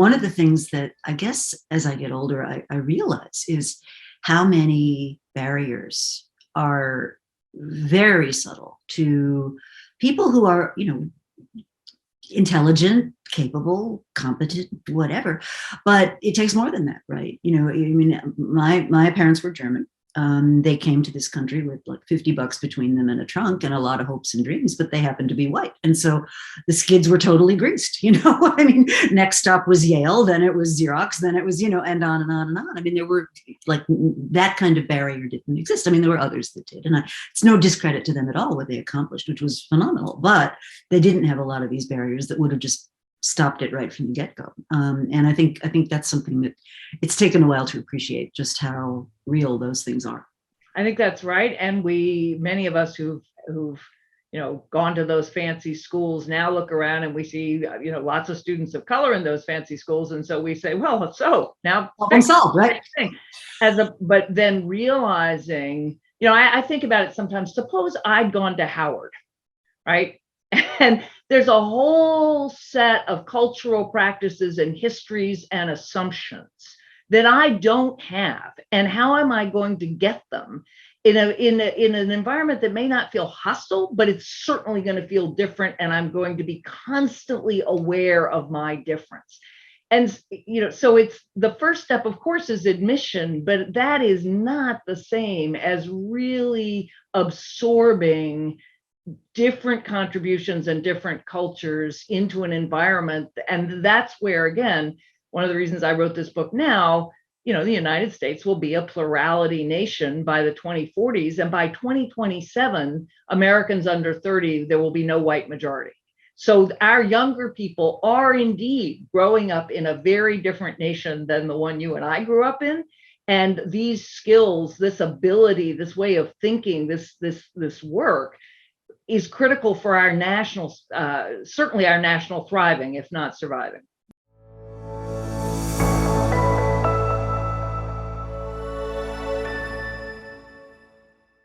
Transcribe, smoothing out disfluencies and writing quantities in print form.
one of the things that I guess as I get older, I realize is how many barriers are very subtle to people who are, intelligent, capable, competent, whatever. But it takes more than that, right? I mean, my parents were German. They came to this country with like $50 between them and a trunk and a lot of hopes and dreams, but they happened to be white. And so the skids were totally greased, I mean, next stop was Yale, then it was Xerox, then it was, and on and on and on. I mean, there were like that kind of barrier didn't exist. I mean, there were others that did. And it's no discredit to them at all what they accomplished, which was phenomenal, but they didn't have a lot of these barriers that would have just stopped it right from the get-go. And I think that's something that it's taken a while to appreciate just how real those things are. I think that's right. And many of us who've gone to those fancy schools now look around and we see, lots of students of color in those fancy schools. And so we say, well, so now problem solved, right? But then realizing, I think about it sometimes, suppose I'd gone to Howard, right? And there's a whole set of cultural practices and histories and assumptions that I don't have. And how am I going to get them in an environment that may not feel hostile, but it's certainly going to feel different. And I'm going to be constantly aware of my difference. And, so it's the first step, of course, is admission, but that is not the same as really absorbing different contributions and different cultures into an environment. And that's where, again, one of the reasons I wrote this book now, the United States will be a plurality nation by the 2040s. And by 2027, Americans under 30, there will be no white majority. So our younger people are indeed growing up in a very different nation than the one you and I grew up in. And these skills, this ability, this way of thinking, this work is critical for our national, certainly our national thriving, if not surviving.